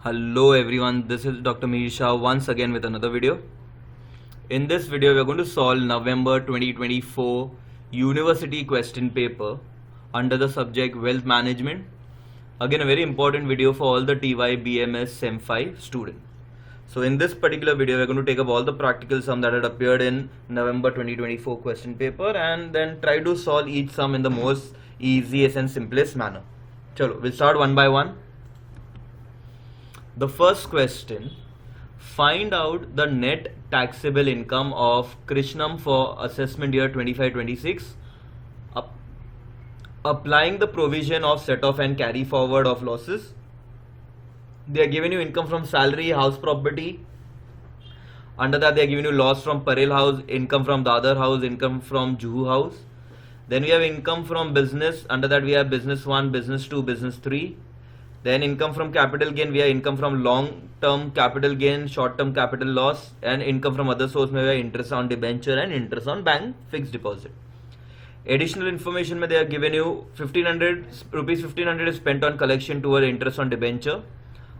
Hello everyone, this is Dr. Mihir Shah once again with another video. In this video, we are going to solve November 2024 University question paper under the subject Wealth Management. Again, a very important video for all the TYBMS Sem 5 students. So in this particular video, we are going to take up all the practical sum that had appeared in November 2024 question paper and then try to solve each sum in the most easiest and simplest manner. Chalo, we'll start one by one. The first question, find out the net taxable income of Krishnam for assessment year 25-26, applying the provision of set off and carry forward of losses. They are giving you income from salary, house property. Under that they are giving you loss from Parel house, income from Dadar house, income from Juhu house. Then we have income from business. Under that we have business 1, business 2, business 3. Then income from capital gain, we have income from long-term capital gain, short-term capital loss, and income from other source, we have interest on debenture and interest on bank fixed deposit. Additional information, they are given you 1500 is spent on collection toward interest on debenture,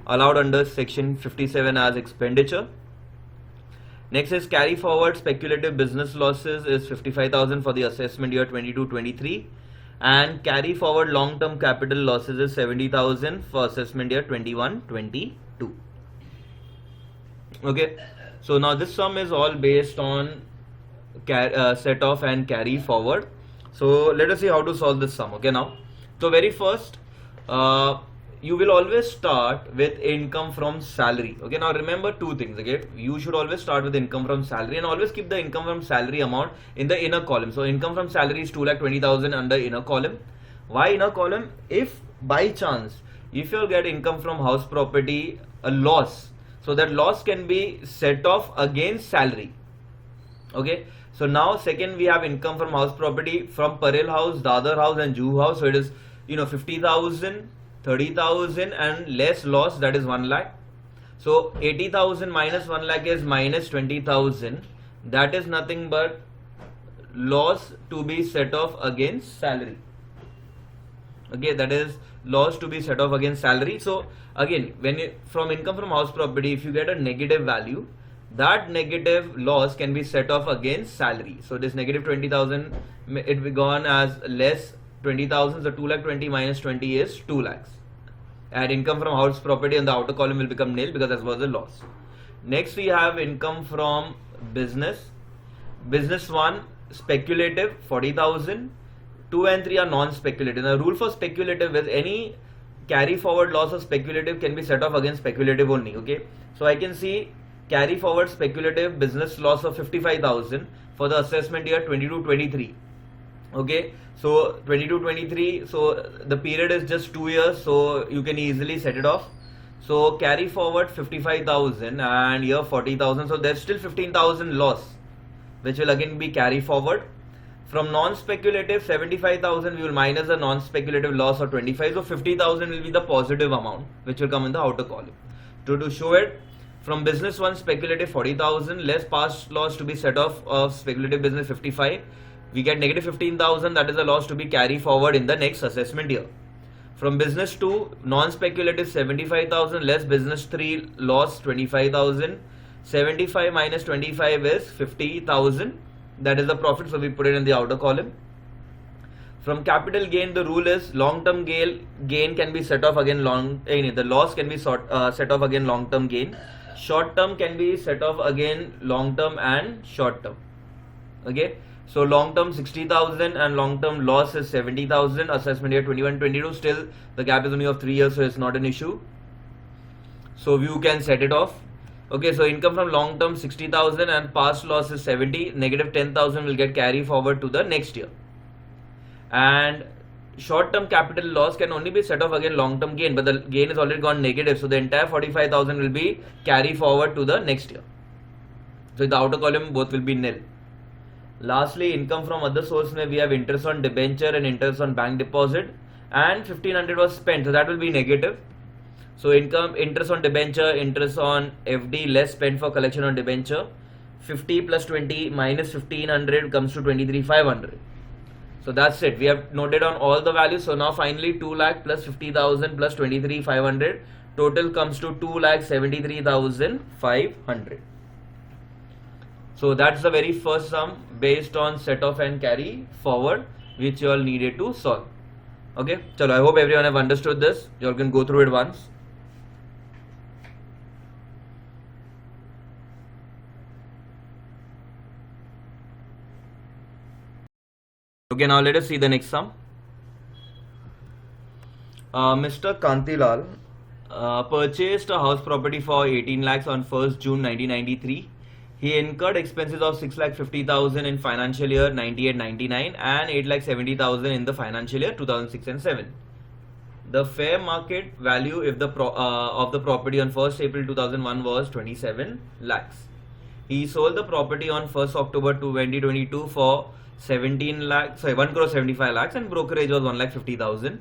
allowed under section 57 as expenditure. Next is carry forward speculative business losses is 55,000 for the assessment year 22-23. And carry forward long-term capital losses is 70,000 for assessment year 21-22. Okay, so now this sum is all based on set off and carry forward. So let us see how to solve this sum. Okay, now, so very first, you will always start with income from salary. Okay, now remember two things. Okay, you should always start with income from salary and always keep the income from salary amount in the inner column. So income from salary is 2,20,000 under inner column. Why inner column? If by chance, if you'll get income from house property, a loss, so that loss can be set off against salary. Okay, so now second we have income from house property from Parel house, Dadar house and Juhu house. So it is 50,000, 30,000 and less loss, that is 1 lakh. So 80,000 minus 1 lakh is minus 20,000. That is nothing but loss to be set off against salary. Okay, that is loss to be set off against salary. So again, from income from house property, if you get a negative value, that negative loss can be set off against salary. So this negative 20,000, it will be gone as less 20,000. So 2 lakh 20 minus 20 is 2 lakhs. And income from house property in the outer column will become nil because that was a loss. Next we have income from business. Business 1, speculative, 40,000. 2 and 3 are non-speculative. The rule for speculative is any carry forward loss of speculative can be set off against speculative only. Okay, so I can see carry forward speculative business loss of 55,000 for the assessment year 22-23. Okay, so 22-23, so the period is just 2 years, so you can easily set it off. So carry forward 55,000 and here 40,000, so there's still 15,000 loss, which will again be carry forward. From non-speculative 75,000, we will minus the non-speculative loss of 25, so 50,000 will be the positive amount which will come in the outer column. To show it, from business 1 speculative 40,000 less past loss to be set off of speculative business 55, we get negative 15,000, that is a loss to be carry forward in the next assessment year. From business 2 non-speculative 75,000 less business 3 loss 25,000, 75 minus 25 is 50,000, that is the profit, so we put it in the outer column. From capital gain, the rule is long-term gain can be set off again the loss can be set off again long-term gain. Short-term can be set off again long-term and short-term. Okay, so long-term 60,000 and long-term loss is 70,000. Assessment year 21-22, still the gap is only of 3 years, so it's not an issue. So you can set it off. Okay, so income from long-term 60,000 and past loss is 70. Negative 10,000 will get carry forward to the next year. And short-term capital loss can only be set off again long-term gain, but the gain is already gone negative, so the entire 45,000 will be carry forward to the next year. So in the outer column both will be nil. Lastly, income from other source, we have interest on debenture and interest on bank deposit, and 1500 was spent, so that will be negative. So income, interest on debenture, interest on FD less spent for collection on debenture, 50 plus 20 minus 1500 comes to 23,500. So that's it. We have noted on all the values. So now finally 2 lakh plus 50,000 plus 23,500 total comes to 2,73,500. So that's the very first sum based on set off and carry forward which you all needed to solve. Okay, chalo, I hope everyone have understood this. You all can go through it once. Okay, now let us see the next sum. Mr. Kantilal purchased a house property for 18 lakhs on 1st June 1993. He incurred expenses of 6,50,000 in financial year 98-99 and 8,70,000 in the financial year 2006 and 7. The fair market value of the property on 1st April 2001 was 27 lakhs. He sold the property on 1st October 2022 for 1 crore 75 lakhs and brokerage was 1,50,000.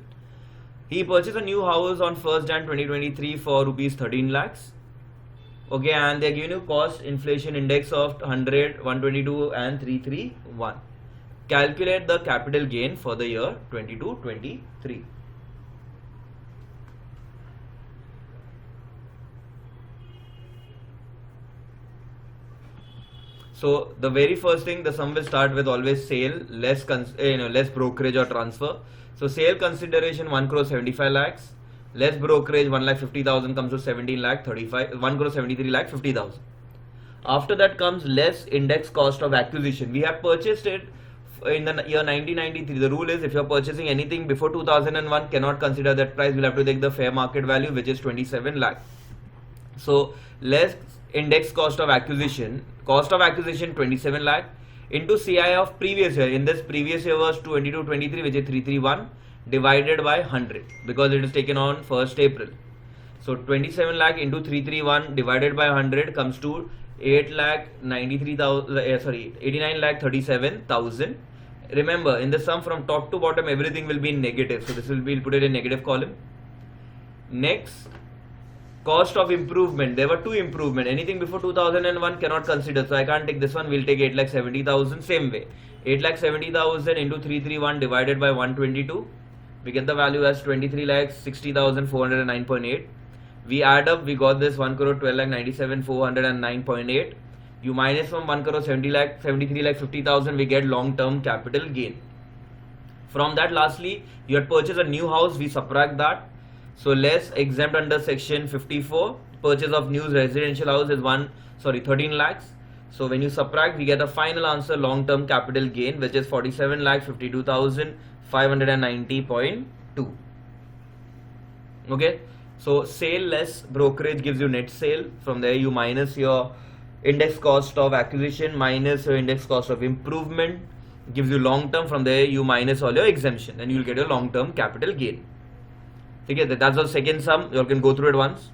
He purchased a new house on 1st Jan 2023 for rupees 13 lakhs. Okay, and they're giving you cost inflation index of 100, 122 and 331. Calculate the capital gain for the year 22-23. So the very first thing, the sum will start with always sale less brokerage or transfer. So sale consideration 1 crore 75 lakhs, less brokerage 1,50,000 comes to 17 lakh 35, 1 crore 73 lakh 50,000. After that comes less index cost of acquisition. We have purchased it in the year 1993. The rule is if you are purchasing anything before 2001, cannot consider that price. We'll have to take the fair market value, which is 27 lakh. So less index cost of acquisition 27 lakh into CI of previous year. In this previous year was 22-23, which is 331 divided by 100 because it is taken on 1st April. So 27 lakh into 331 divided by 100 comes to 89,37,000. Remember, in the sum from top to bottom everything will be in negative, so this will be, we'll put it in negative column. Next, cost of improvement. There were two improvement. Anything before 2001 cannot consider, so I can't take this one. We'll take 8,70,000. Same way, 8,70,000 into 331 divided by 122. We get the value as 23,60,409.8. We add up, we got this 1 crore 12,97,409.8. You minus from 1 crore 73,50,000, we get long term capital gain. From that, lastly, you had purchased a new house, we subtract that. So less exempt under section 54, purchase of new residential house is 13 lakhs. So when you subtract, we get the final answer long term capital gain, which is 47,52,590.2. Okay, so sale less brokerage gives you net sale. From there you minus your index cost of acquisition minus your index cost of improvement gives you long term. From there you minus all your exemption and you will get your long term capital gain. Okay, that's the second sum. You all can go through it once.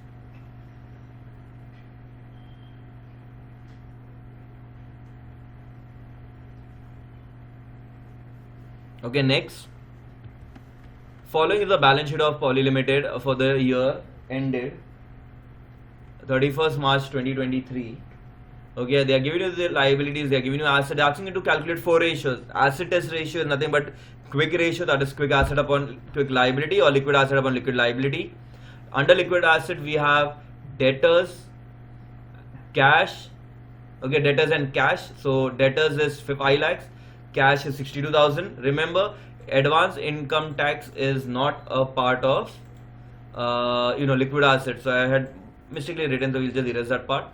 Okay, next. Following is the balance sheet of Poly Limited for the year ended 31st March 2023. Okay, they are giving you the liabilities, they are giving you asset, they are asking you to calculate 4 ratios. Asset test ratio is nothing but quick ratio, that is quick asset upon quick liability, or liquid asset upon liquid liability. Under liquid asset we have debtors, cash, okay, debtors and cash. So debtors is 5 lakhs, cash is 62,000. Remember, advance income tax is not a part of liquid asset, so I had mistakenly written, so we'll just erase that part.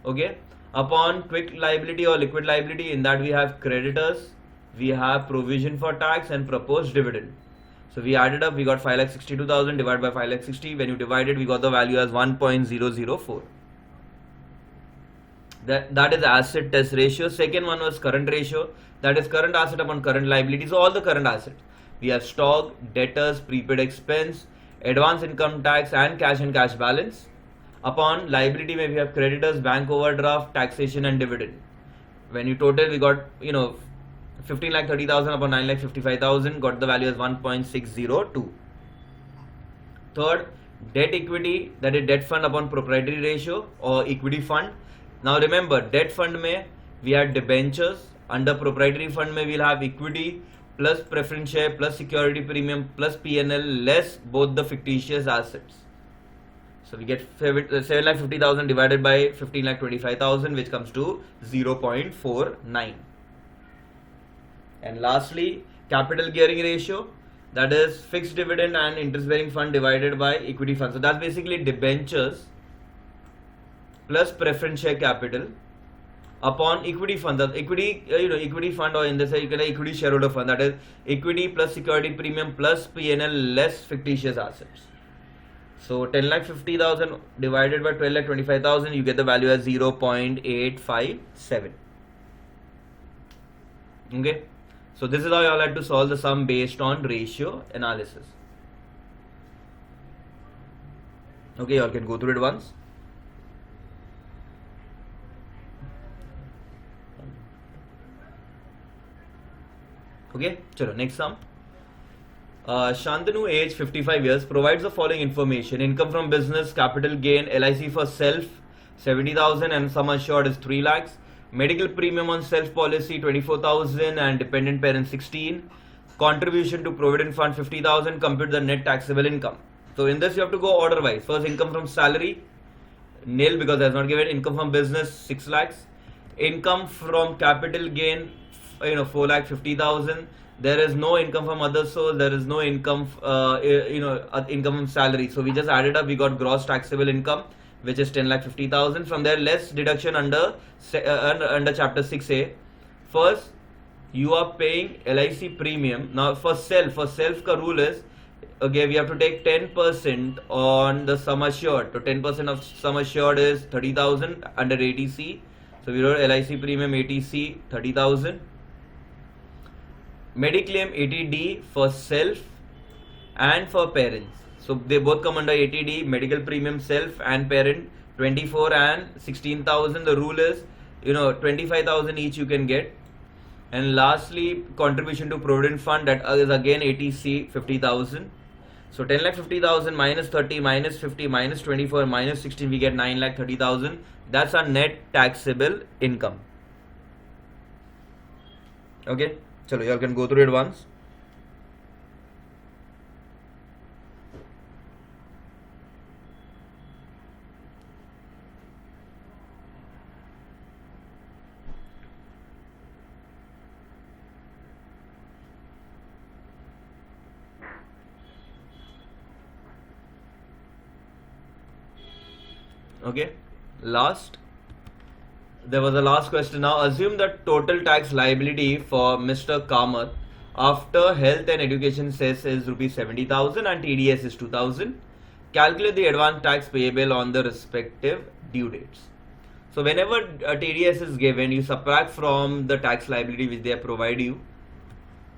Okay, upon quick liability or liquid liability, in that we have creditors, we have provision for tax and proposed dividend. So we added up, we got 5,62,000 divided by 5,60,000. When you divide it, we got the value as 1.004. That is asset test ratio. Second one was current ratio, that is current asset upon current liability. So all the current assets, we have stock, debtors, prepaid expense, advance income tax and cash balance. Upon liability, we have creditors, bank overdraft, taxation and dividend. When you total, we got 15,30,000 upon 9,55,000, got the value as 1.602. Third, debt equity, that is debt fund upon proprietary ratio or equity fund. Now remember, debt fund mein we had debentures, under proprietary fund mein we'll have equity plus preference share plus security premium plus PNL less both the fictitious assets. So we get 7,50,000 divided by 15,25,000, which comes to 0.49. And lastly, capital gearing ratio, that is fixed dividend and interest bearing fund divided by equity fund. So that's basically debentures plus preference share capital upon equity fund. The equity equity fund, or in this you can equity shareholder fund, that is equity plus security premium plus P&L less fictitious assets. So 10,50,000 divided by 12,25,000, you get the value as 0.857. Okay. So this is how you all had to solve the sum based on ratio analysis. Okay, you all can go through it once. Okay, chalo, next sum. Shantanu, age 55 years, provides the following information: income from business, capital gain, LIC for self 70,000 and sum assured is 3 lakhs. Medical premium on self policy 24,000 and dependent parent 16. Contribution to provident fund 50,000. Compute the net taxable income. So in this you have to go order wise. First, income from salary nil because that's not given. Income from business 6 lakhs. Income from capital gain 4,50,000. There is no income from other source. There is no income income from salary. So we just added up. We got gross taxable income, which is 10,50,000. From there, less deduction under chapter 6A. First, you are paying LIC premium. Now for self ka rule is, okay, we have to take 10% on the sum assured. So 10% of sum assured is 30,000 under ATC. So we wrote LIC premium ATC 30,000. Mediclaim 80D for self and for parents. So they both come under 80D, medical premium self and parent 24 and 16,000. The rule is 25,000 each you can get. And lastly, contribution to provident fund, that is again ATC 50,000. So 10,50,000 minus 30 minus 50 minus 24 minus 16, we get 9,30,000. That's our net taxable income. Okay, chalo, you all can go through it once. Okay, there was a last question. Now assume that total tax liability for Mr. Kamath after health and education cess is rupees 70,000 and TDS is 2,000. Calculate the advance tax payable on the respective due dates. So whenever a TDS is given, you subtract from the tax liability which they provide you.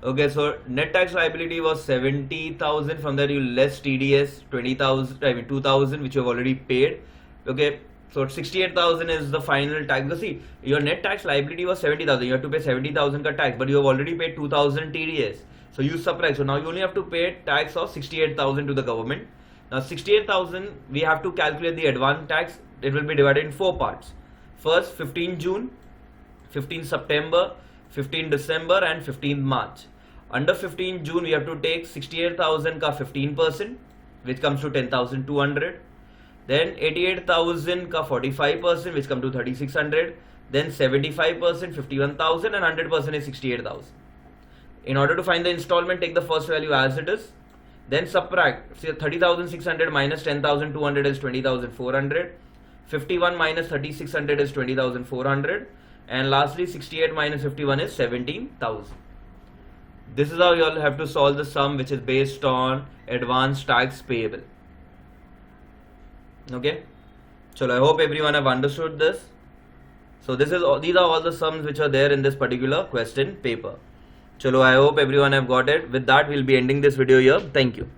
Okay, so net tax liability was 70,000. From there you less TDS 2,000 which you have already paid. Okay, so 68,000 is the final tax. Because see, your net tax liability was 70,000. You have to pay 70,000 ka tax, but you have already paid 2,000 TDS. So you subtract. So now you only have to pay tax of 68,000 to the government. Now 68,000, we have to calculate the advance tax. It will be divided in 4 parts. First, 15 June, 15 September, 15 December and 15 March. Under 15 June, we have to take 68,000 ka 15%, which comes to 10,200. Then 88,000 ka 45%, which comes to 3,600. Then 75%, 51,000 and 100% is 68,000. In order to find the installment, take the first value as it is. Then subtract. See, 30,600 minus 10,200 is 20,400. 51 minus 3,600 is 20,400. And lastly, 68 minus 51 is 17,000. This is how you all have to solve the sum which is based on advance tax payable. Okay, so I hope everyone have understood this. So these are all the sums which are there in this particular question paper. Chalo, I hope everyone have got it. With that, we'll be ending this video here. Thank you.